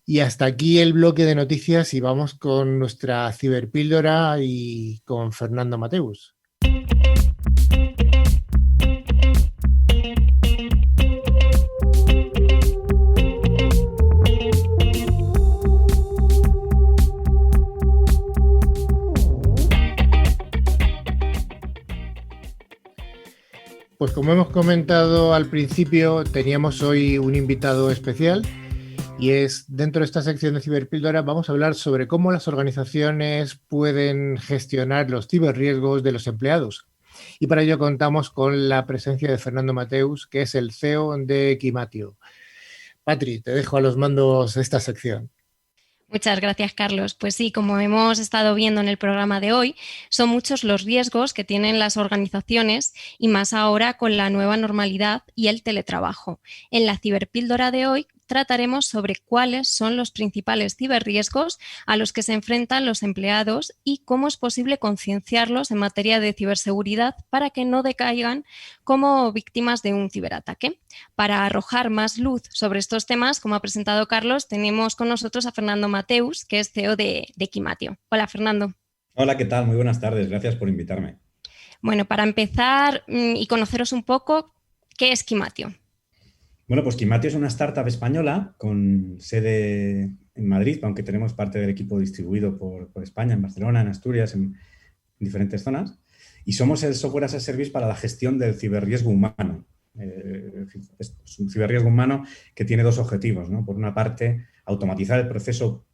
Y hasta aquí el bloque de noticias y vamos con nuestra ciberpíldora y con Fernando Mateus. Pues como hemos comentado al principio, teníamos hoy un invitado especial y es dentro de esta sección de Ciberpíldora vamos a hablar sobre cómo las organizaciones pueden gestionar los ciberriesgos de los empleados. Y para ello contamos con la presencia de Fernando Mateus, que es el CEO de Equimatio. Patri, te dejo a los mandos de esta sección. Muchas gracias, Carlos. Pues sí, como hemos estado viendo en el programa de hoy, son muchos los riesgos que tienen las organizaciones y más ahora con la nueva normalidad y el teletrabajo. En la ciberpíldora de hoy trataremos sobre cuáles son los principales ciberriesgos a los que se enfrentan los empleados y cómo es posible concienciarlos en materia de ciberseguridad para que no decaigan como víctimas de un ciberataque. Para arrojar más luz sobre estos temas, como ha presentado Carlos, tenemos con nosotros a Fernando Mateus, que es CEO de Equimatio. Hola, Fernando. Hola, ¿qué tal? Muy buenas tardes. Gracias por invitarme. Bueno, para empezar y conoceros un poco, ¿qué es Equimatio? Bueno, pues Equimatio es una startup española con sede en Madrid, aunque tenemos parte del equipo distribuido por España, en Barcelona, en Asturias, en diferentes zonas. Y somos el software as a service para la gestión del ciberriesgo humano. Es un ciberriesgo humano que tiene dos objetivos, ¿no? Por una parte, automatizar el proceso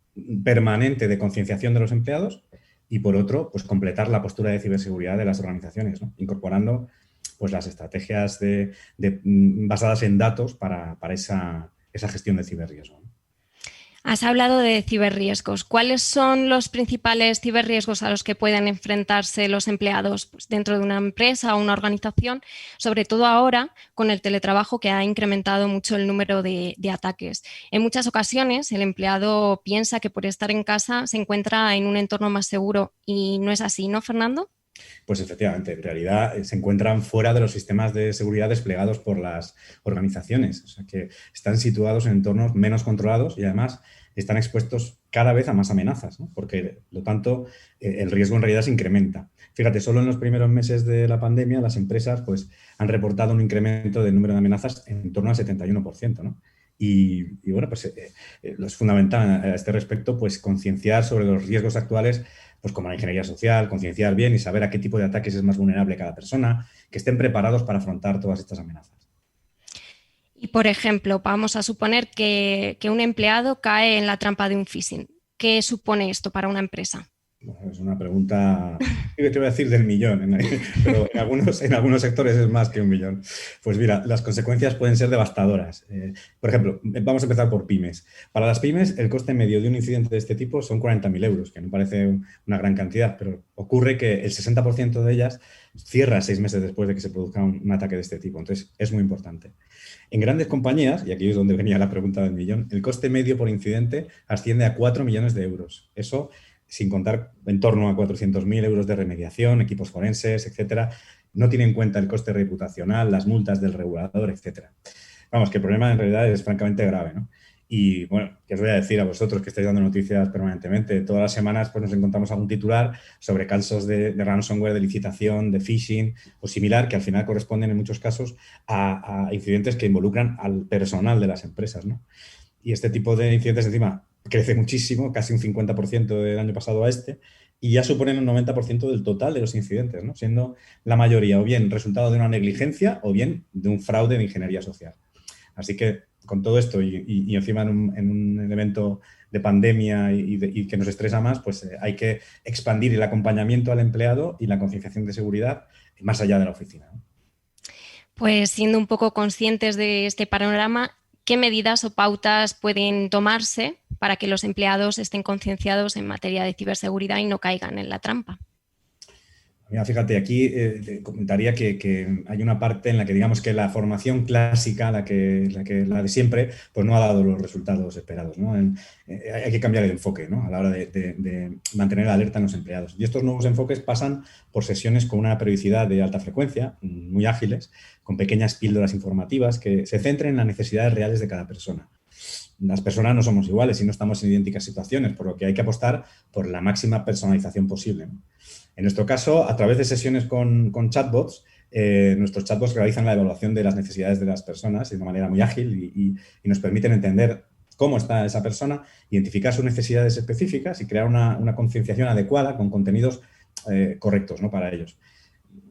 permanente de concienciación de los empleados y por otro, pues completar la postura de ciberseguridad de las organizaciones, ¿no? Incorporando pues las estrategias basadas en datos para esa gestión de ciberriesgo. Has hablado de ciberriesgos. ¿Cuáles son los principales ciberriesgos a los que pueden enfrentarse los empleados dentro de una empresa o una organización? Sobre todo ahora con el teletrabajo que ha incrementado mucho el número de ataques. En muchas ocasiones el empleado piensa que por estar en casa se encuentra en un entorno más seguro y no es así, ¿no, Fernando? Pues efectivamente, en realidad se encuentran fuera de los sistemas de seguridad desplegados por las organizaciones, o sea que están situados en entornos menos controlados y además están expuestos cada vez a más amenazas, ¿no? Porque, lo tanto, el riesgo en realidad se incrementa. Fíjate, solo en los primeros meses de la pandemia las empresas pues, han reportado un incremento del número de amenazas en torno al 71%, ¿no? Y bueno, pues es fundamental a este respecto pues concienciar sobre los riesgos actuales, pues como la ingeniería social, concienciar bien y saber a qué tipo de ataques es más vulnerable cada persona, que estén preparados para afrontar todas estas amenazas. Y, por ejemplo, vamos a suponer que un empleado cae en la trampa de un phishing. ¿Qué supone esto para una empresa? Bueno, es una pregunta, te voy a decir del millón, pero en algunos sectores es más que un millón. Pues mira, las consecuencias pueden ser devastadoras. Por ejemplo, vamos a empezar por pymes. Para las pymes, el coste medio de un incidente de este tipo son 40.000 euros, que no parece una gran cantidad, pero ocurre que el 60% de ellas cierra 6 meses después de que se produzca un ataque de este tipo. Entonces, es muy importante. En grandes compañías, y aquí es donde venía la pregunta del millón, el coste medio por incidente asciende a 4 millones de euros. Eso sin contar en torno a 400.000 euros de remediación, equipos forenses, etcétera. No tiene en cuenta el coste reputacional, las multas del regulador, etcétera. Vamos, que el problema en realidad es francamente grave, ¿no? Y bueno, ¿qué os voy a decir a vosotros que estáis dando noticias permanentemente? Todas las semanas pues, nos encontramos algún titular sobre casos de ransomware, de licitación, de phishing o similar, que al final corresponden en muchos casos a incidentes que involucran al personal de las empresas, ¿no? Y este tipo de incidentes encima crece muchísimo, casi un 50% del año pasado a este, y ya suponen un 90% del total de los incidentes, ¿no? Siendo la mayoría o bien resultado de una negligencia o bien de un fraude de ingeniería social. Así que con todo esto y encima en un evento de pandemia y que nos estresa más, pues hay que expandir el acompañamiento al empleado y la concienciación de seguridad más allá de la oficina, ¿no? Pues siendo un poco conscientes de este panorama, ¿qué medidas o pautas pueden tomarse para que los empleados estén concienciados en materia de ciberseguridad y no caigan en la trampa? Mira, fíjate, aquí te comentaría que hay una parte en la que digamos que la formación clásica, la de siempre, pues no ha dado los resultados esperados, ¿no? Hay que cambiar el enfoque, ¿no? A la hora de mantener la alerta en los empleados. Y estos nuevos enfoques pasan por sesiones con una periodicidad de alta frecuencia, muy ágiles, con pequeñas píldoras informativas que se centren en las necesidades reales de cada persona. Las personas no somos iguales y no estamos en idénticas situaciones, por lo que hay que apostar por la máxima personalización posible, ¿no? En nuestro caso, a través de sesiones con chatbots, nuestros chatbots realizan la evaluación de las necesidades de las personas de una manera muy ágil y nos permiten entender cómo está esa persona, identificar sus necesidades específicas y crear una concienciación adecuada con contenidos correctos, ¿no?, para ellos.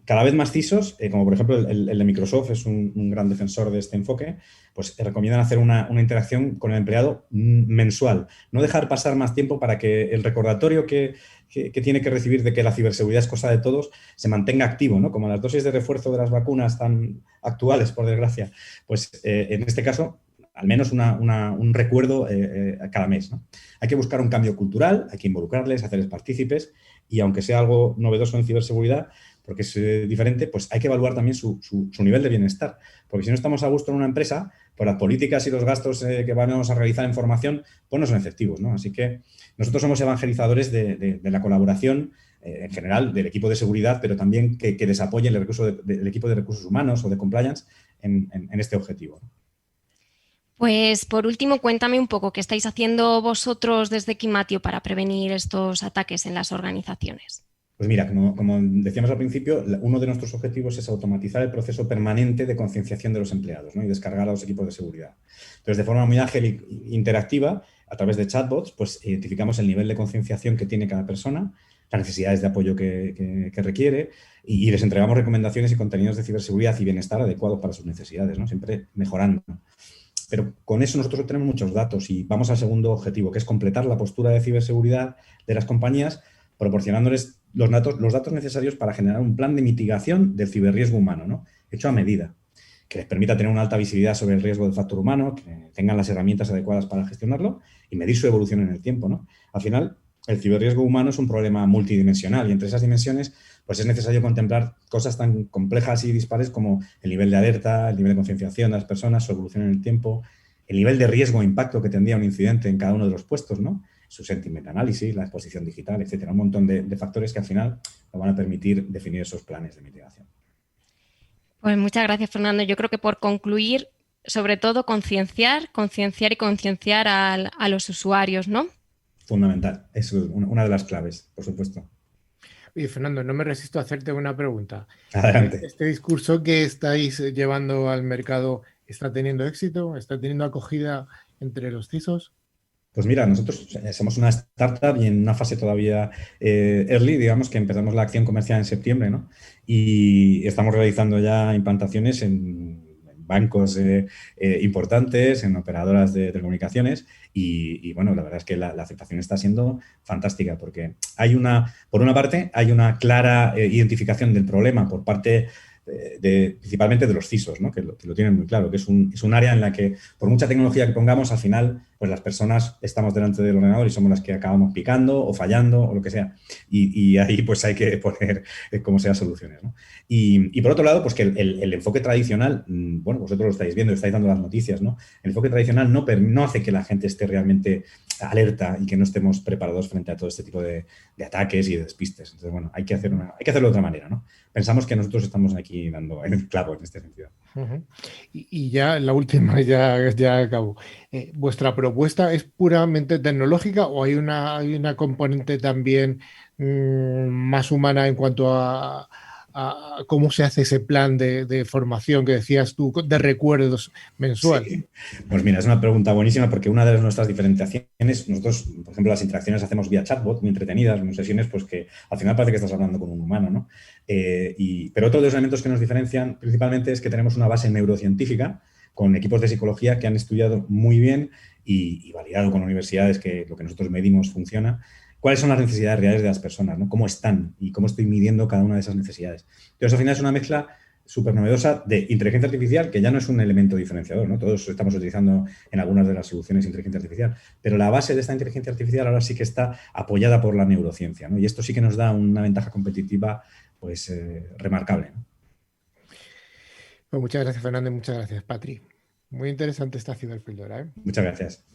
Cada vez más CISOs, como por ejemplo el de Microsoft es un gran defensor de este enfoque, pues recomiendan hacer una interacción con el empleado mensual. No dejar pasar más tiempo para que el recordatorio que tiene que recibir de que la ciberseguridad es cosa de todos se mantenga activo, ¿no? Como las dosis de refuerzo de las vacunas tan actuales, por desgracia. Pues en este caso, al menos un recuerdo cada mes, ¿no? Hay que buscar un cambio cultural, hay que involucrarles, hacerles partícipes y aunque sea algo novedoso en ciberseguridad, porque es diferente, pues hay que evaluar también su nivel de bienestar. Porque si no estamos a gusto en una empresa, pues las políticas y los gastos que vamos a realizar en formación, pues no son efectivos, ¿no? Así que nosotros somos evangelizadores de la colaboración en general del equipo de seguridad, pero también que desapoye el equipo de recursos humanos o de compliance en este objetivo. Pues por último, cuéntame un poco qué estáis haciendo vosotros desde Quimatio para prevenir estos ataques en las organizaciones. Pues mira, como decíamos al principio, uno de nuestros objetivos es automatizar el proceso permanente de concienciación de los empleados, ¿no?, y descargar a los equipos de seguridad. Entonces, de forma muy ágil e interactiva, a través de chatbots, pues identificamos el nivel de concienciación que tiene cada persona, las necesidades de apoyo que requiere y les entregamos recomendaciones y contenidos de ciberseguridad y bienestar adecuados para sus necesidades, ¿no?, siempre mejorando. Pero con eso nosotros tenemos muchos datos y vamos al segundo objetivo, que es completar la postura de ciberseguridad de las compañías, proporcionándoles los datos necesarios para generar un plan de mitigación del ciberriesgo humano, ¿no?, hecho a medida, que les permita tener una alta visibilidad sobre el riesgo del factor humano, que tengan las herramientas adecuadas para gestionarlo y medir su evolución en el tiempo, ¿no? Al final, el ciberriesgo humano es un problema multidimensional y entre esas dimensiones pues es necesario contemplar cosas tan complejas y dispares como el nivel de alerta, el nivel de concienciación de las personas, su evolución en el tiempo, el nivel de riesgo o impacto que tendría un incidente en cada uno de los puestos, ¿no?, su sentiment análisis, la exposición digital, etcétera. Un montón de factores que al final nos van a permitir definir esos planes de mitigación. Pues muchas gracias, Fernando. Yo creo que por concluir, sobre todo concienciar y concienciar a los usuarios, ¿no? Fundamental. Es una de las claves, por supuesto. Oye, Fernando, no me resisto a hacerte una pregunta. Adelante. ¿Este discurso que estáis llevando al mercado está teniendo éxito? ¿Está teniendo acogida entre los CISOs? Pues mira, nosotros somos una startup y en una fase todavía early, digamos, que empezamos la acción comercial en septiembre, ¿no? Y estamos realizando ya implantaciones en bancos importantes, en operadoras de telecomunicaciones y bueno, la verdad es que la aceptación está siendo fantástica porque por una parte, hay una clara identificación del problema por parte principalmente de los CISOs, ¿no?, que lo tienen muy claro, que es un área en la que por mucha tecnología que pongamos, al final, pues las personas estamos delante del ordenador y somos las que acabamos picando o fallando o lo que sea. Y ahí pues hay que poner como sea soluciones, ¿no? Y por otro lado, pues que el enfoque tradicional, bueno, vosotros lo estáis viendo, estáis dando las noticias, ¿no? El enfoque tradicional no hace que la gente esté realmente alerta y que no estemos preparados frente a todo este tipo de ataques y de despistes. Entonces, bueno, hay que hacerlo de otra manera, ¿no? Pensamos que nosotros estamos aquí dando el clavo en este sentido. Uh-huh. Y ya la última, ya acabo. ¿Vuestra propuesta es puramente tecnológica o hay una componente también más humana en cuanto a cómo se hace ese plan de formación que decías tú, de recuerdos mensual? Sí. Pues mira, es una pregunta buenísima porque una de nuestras diferenciaciones, nosotros, por ejemplo, las interacciones hacemos vía chatbot, muy entretenidas, muy sesiones, pues que al final parece que estás hablando con un humano, ¿no? Pero otro de los elementos que nos diferencian principalmente es que tenemos una base neurocientífica con equipos de psicología que han estudiado muy bien y validado con universidades que lo que nosotros medimos funciona. ¿Cuáles son las necesidades reales de las personas, ¿no? ¿Cómo están? Y cómo estoy midiendo cada una de esas necesidades. Entonces, al final es una mezcla súper novedosa de inteligencia artificial, que ya no es un elemento diferenciador, ¿no? Todos estamos utilizando en algunas de las soluciones inteligencia artificial, pero la base de esta inteligencia artificial ahora sí que está apoyada por la neurociencia, ¿no? Y esto sí que nos da una ventaja competitiva, pues, remarcable, ¿no? Pues muchas gracias, Fernando, y muchas gracias, Patri. Muy interesante esta ciberpíldora, ¿eh? Muchas gracias.